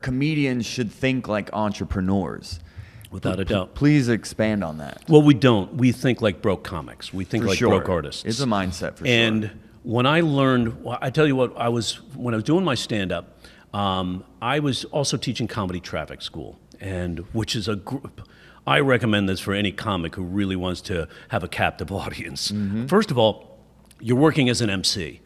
comedians should think like entrepreneurs. Without a doubt. Please expand on that. Well, we don't. We think like broke comics. We think For like sure. broke artists. It's a mindset for and sure. when I learned, well, I tell you what, when I was doing my stand-up, I was also teaching comedy traffic school, and which is a group. I recommend this for any comic who really wants to have a captive audience. First of all, you're working as an MC.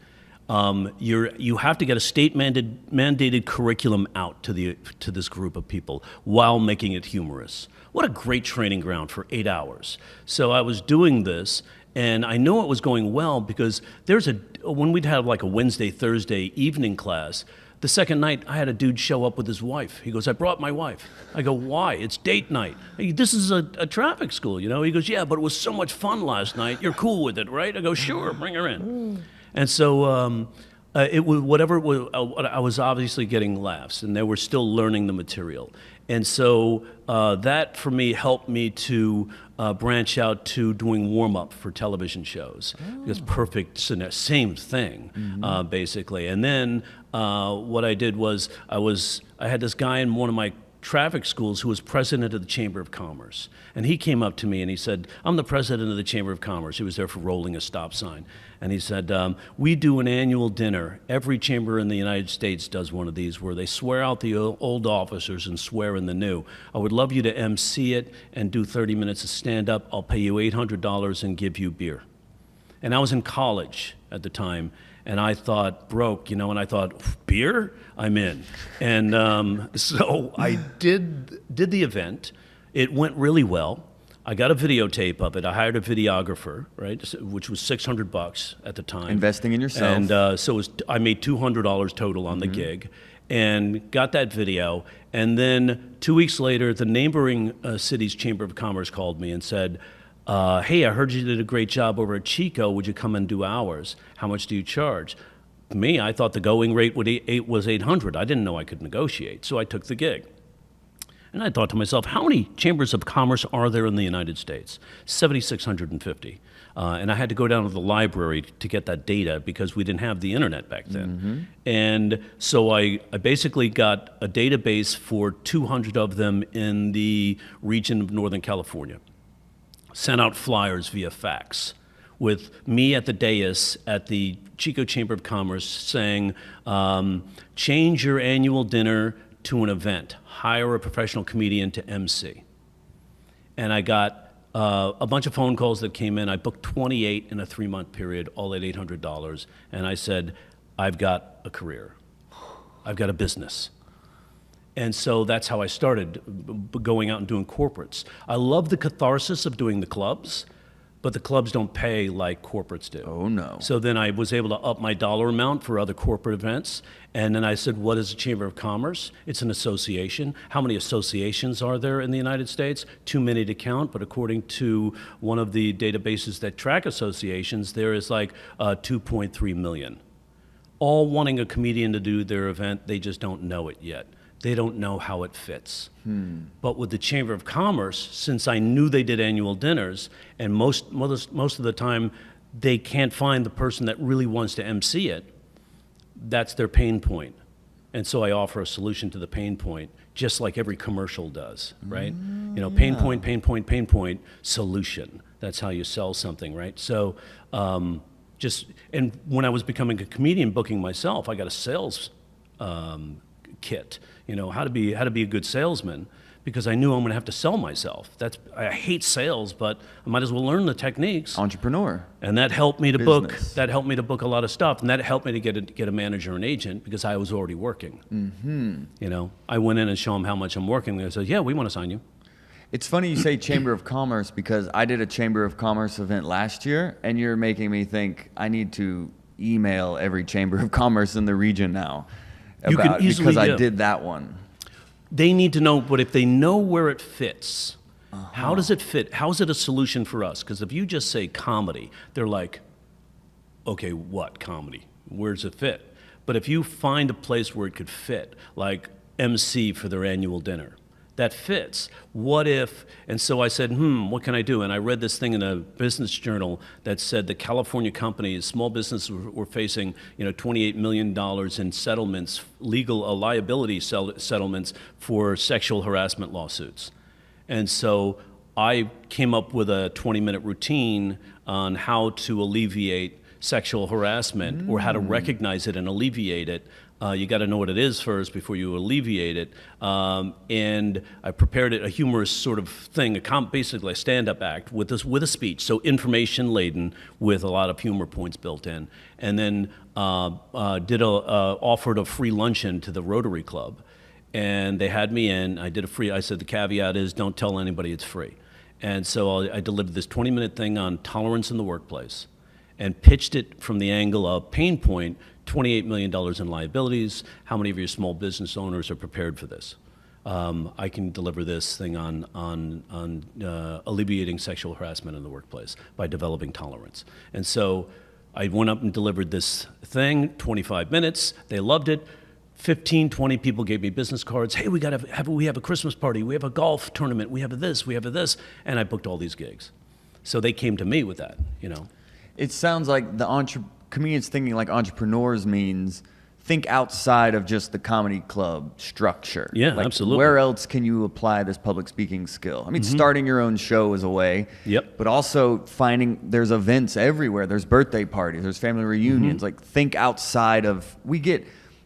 You have to get a state mandated curriculum out to this group of people while making it humorous. What a great training ground for 8 hours. So I was doing this, and I know it was going well because when we'd have like a Wednesday, Thursday evening class, the second night I had a dude show up with his wife. He goes, I brought my wife. I go, why? It's date night. Hey, this is a traffic school, you know? He goes, yeah, but it was so much fun last night. You're cool with it, right? I go, sure, bring her in. And so it was whatever it was, I was obviously getting laughs, and they were still learning the material. And so that, for me, helped me to branch out to doing warm-up for television shows. Because perfect, same thing, basically. And then what I did was, I had this guy in one of my traffic schools who was president of the Chamber of Commerce. And he came up to me and he said, I'm the president of the Chamber of Commerce. He was there for rolling a stop sign. And he said, we do an annual dinner. Every chamber in the United States does one of these where they swear out the old officers and swear in the new. I would love you to MC it and do 30 minutes of stand-up. I'll pay you $800 and give you beer. And I was in college at the time, and I thought, broke, you know, and I thought, beer? I'm in. And so I did the event. It went really well. I got a videotape of it. I hired a videographer, right, which was $600 at the time. Investing in yourself. And so I made $200 total on the gig, and got that video. And then 2 weeks later, the neighboring city's Chamber of Commerce called me and said, hey, I heard you did a great job over at Chico. Would you come and do ours? How much do you charge? Me, I thought the going rate was $800. I didn't know I could negotiate, so I took the gig. And I thought to myself, how many chambers of commerce are there in the United States? 7,650. And I had to go down to the library to get that data because we didn't have the internet back then. And so I basically got a database for 200 of them in the region of Northern California. Sent out flyers via fax with me at the dais at the Chico Chamber of Commerce saying, change your annual dinner to an event. Hire a professional comedian to MC. And I got a bunch of phone calls that came in. I booked 28 in a 3-month period, all at $800. And I said, I've got a career. I've got a business. And so that's how I started going out and doing corporates. I love the catharsis of doing the clubs, but the clubs don't pay like corporates do. Oh, no. So then I was able to up my dollar amount for other corporate events. And then I said, what is a Chamber of Commerce? It's an association. How many associations are there in the United States? Too many to count, but according to one of the databases that track associations, there is like 2.3 million. All wanting a comedian to do their event, they just don't know it yet. They don't know how it fits. But with the Chamber of Commerce, since I knew they did annual dinners, and most of the time they can't find the person that really wants to MC it, that's their pain point. And so I offer a solution to the pain point, just like every commercial does, right? You know, pain point, pain point, pain point, solution. That's how you sell something, right? So and when I was becoming a comedian booking myself, I got a sales kit, you know, how to be a good salesman, because I knew I'm going to have to sell myself. I hate sales, but I might as well learn the techniques. Entrepreneur. And that helped me to Business. book a lot of stuff, and that helped me to get a manager and agent because I was already working. You know, I went in and show them how much I'm working. They said, yeah, we want to sign you. It's funny you say Chamber of Commerce because I did a Chamber of Commerce event last year, and you're making me think I need to email every Chamber of Commerce in the region now. Because I did that one. They need to know, but if they know where it fits, how does it fit? How is it a solution for us? Because if you just say comedy, they're like, okay, what comedy? Where does it fit? But if you find a place where it could fit, like emcee for their annual dinner, that fits. What if, and so I said, what can I do? And I read this thing in a business journal that said the California companies, small businesses were facing, $28 million in settlements, legal liability settlements for sexual harassment lawsuits. And so I came up with a 20-minute routine on how to alleviate sexual harassment or how to recognize it and alleviate it. You got to know what it is first before you alleviate it. And I prepared it, a humorous sort of thing, basically a stand-up act with a speech, so information laden with a lot of humor points built in. And then offered a free luncheon to the Rotary Club. And they had me in. I said the caveat is don't tell anybody it's free. And so I delivered this 20-minute thing on tolerance in the workplace and pitched it from the angle of pain point, $28 million in liabilities. How many of your small business owners are prepared for this? I can deliver this thing on alleviating sexual harassment in the workplace by developing tolerance. And so I went up and delivered this thing, 25 minutes. They loved it. 15, 20 people gave me business cards. Hey, we have a Christmas party. We have a golf tournament. We have this. And I booked all these gigs. So they came to me with that, It sounds like comedians thinking like entrepreneurs means think outside of just the comedy club structure. Yeah, like, absolutely. Where else can you apply this public speaking skill? I mean, starting your own show is a way. Yep. But also there's events everywhere. There's birthday parties. There's family reunions. Like think outside of,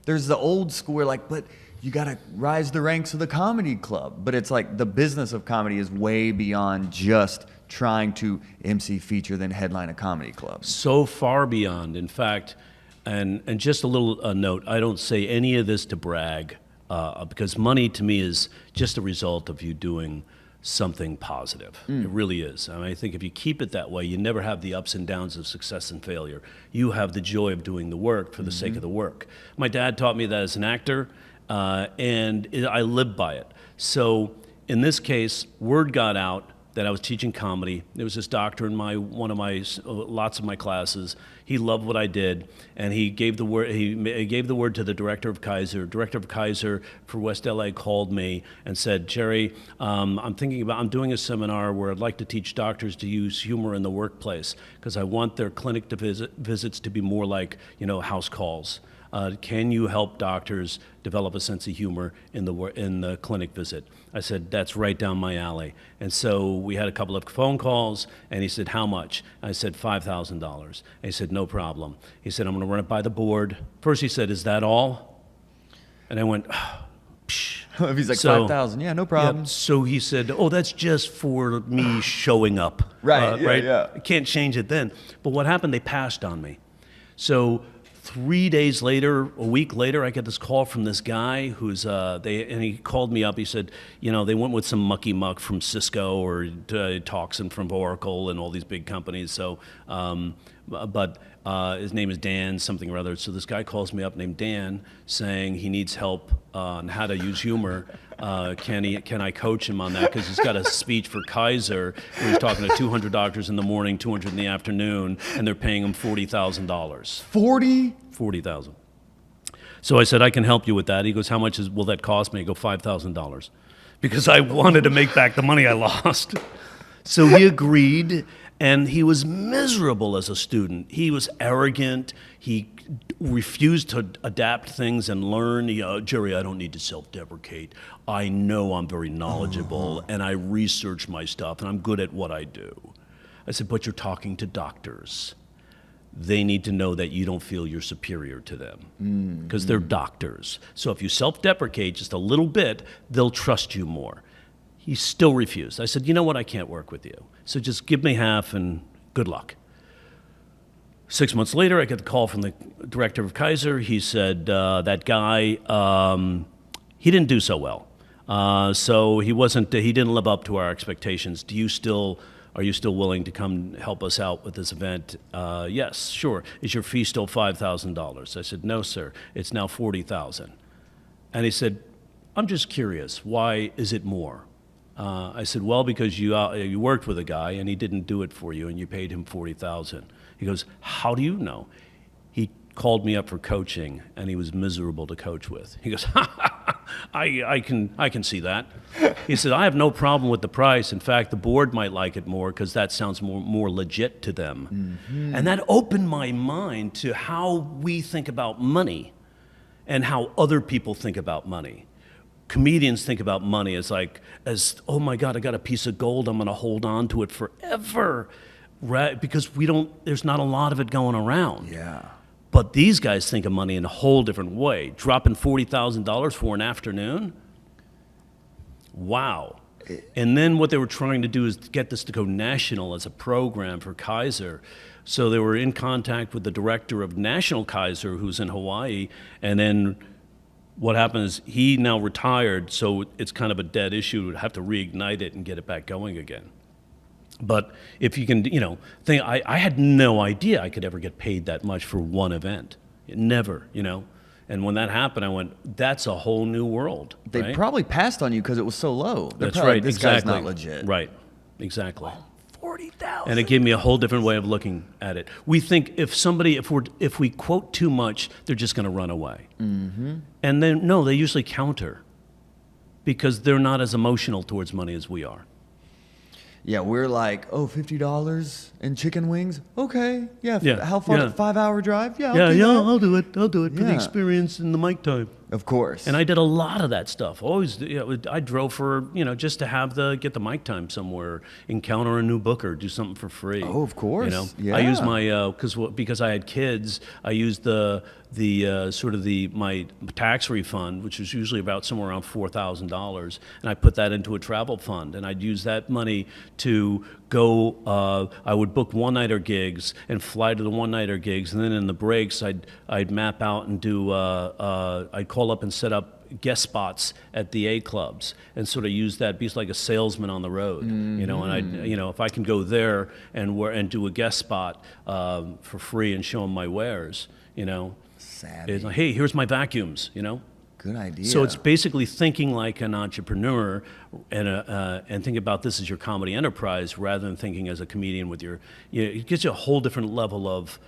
there's the old school where but you got to rise the ranks of the comedy club. But it's like the business of comedy is way beyond just trying to MC feature then headline a comedy club. So far beyond. In fact, and just a little note, I don't say any of this to brag because money to me is just a result of you doing something positive. It really is. I think if you keep it that way, you never have the ups and downs of success and failure. You have the joy of doing the work for the sake of the work. My dad taught me that as an actor, and I live by it. So in this case, word got out that I was teaching comedy. There was this doctor in lots of my classes. He loved what I did, and he gave the word. He gave the word to the director of Kaiser. Director of Kaiser for West LA called me and said, "Jerry, I'm doing a seminar where I'd like to teach doctors to use humor in the workplace because I want their clinic visits to be more like house calls. Can you help doctors develop a sense of humor in the clinic visit?" I said, that's right down my alley. And so we had a couple of phone calls, and he said, how much? I said, $5,000. And he said, no problem. He said, I'm going to run it by the board. First he said, is that all? And I went, psh. If he's like 5,000, yeah, no problem. Yeah, so he said, oh, that's just for me showing up. Right, right? yeah. I can't change it then. But what happened, they passed on me. So 3 days later, a week later, I get this call from this guy and he called me up. He said, they went with some mucky muck from Cisco or Toxin from Oracle and all these big companies. So, but his name is Dan something or other. So this guy calls me up named Dan saying he needs help on how to use humor. Can I coach him on that? Because he's got a speech for Kaiser where he's talking to 200 doctors in the morning, 200 in the afternoon, and they're paying him $40,000. 40? $40,000. So I said, I can help you with that. He goes, how much will that cost me? I go, $5,000. Because I wanted to make back the money I lost. So he agreed, and he was miserable as a student. He was arrogant. He refused to adapt things and learn. Jerry, I don't need to self-deprecate. I know I'm very knowledgeable, and I research my stuff, and I'm good at what I do. I said, but you're talking to doctors. They need to know that you don't feel you're superior to them because they're doctors. So if you self-deprecate just a little bit, they'll trust you more. He still refused. I said, you know what? I can't work with you. So just give me half and good luck. 6 months later, I get the call from the director of Kaiser. He said, that guy, he didn't do so well. So he didn't live up to our expectations. Are you still willing to come help us out with this event? Yes, sure. Is your fee still $5,000? I said, no, sir. It's now $40,000. And he said, I'm just curious. Why is it more? I said, well, because you worked with a guy and he didn't do it for you and you paid him $40,000. He goes, how do you know? He called me up for coaching and he was miserable to coach with. He goes, I can see that. He said, I have no problem with the price. In fact, the board might like it more because that sounds more legit to them. Mm-hmm. And that opened my mind to how we think about money and how other people think about money. Comedians think about money as oh my God, I got a piece of gold, I'm gonna hold on to it forever. Right? Because there's not a lot of it going around. Yeah. But these guys think of money in a whole different way. Dropping $40,000 for an afternoon? Wow. And then what they were trying to do is get this to go national as a program for Kaiser. So they were in contact with the director of National Kaiser, who's in Hawaii, and then what happened is he now retired, so it's kind of a dead issue. We'd have to reignite it and get it back going again. But if you can, think, I had no idea I could ever get paid that much for one event. Never, And when that happened, I went, that's a whole new world. They right? probably passed on you because it was so low. They're That's probably right, like, this exactly. guy's not legit. Right, exactly. 40,000. And it gave me a whole different way of looking at it. We think if we quote too much, they're just going to run away. Mm-hmm. And then, no, they usually counter because they're not as emotional towards money as we are. Yeah, we're like, $50 and chicken wings? Okay, yeah. How far? Yeah. 5-hour drive? Yeah, I'll do it for the Yeah. experience and the mic time. Of course. And I did a lot of that stuff. Always, I drove for, just to get the mic time somewhere, encounter a new booker, do something for free. Oh, of course. Yeah. I used my because I had kids. I used my tax refund, which was usually about somewhere around $4,000, and I put that into a travel fund, and I'd use that money to go. I would book one-nighter gigs and fly to the one-nighter gigs, and then in the breaks, I'd map out and do. I'd call up and set up guest spots at the A clubs and sort of use that, be like a salesman on the road, And I, if I can go there and do a guest spot for free and show them my wares, Savvy. It's like, hey, here's my vacuums, Good idea. So it's basically thinking like an entrepreneur and think about this as your comedy enterprise rather than thinking as a comedian with it gives you a whole different level of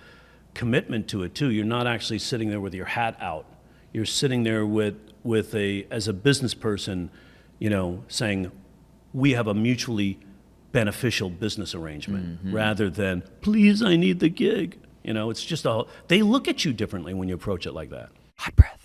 commitment to it too. You're not actually sitting there with your hat out. You're sitting there as a business person, saying, we have a mutually beneficial business arrangement rather than, please, I need the gig. It's just they look at you differently when you approach it like that. Hot breath.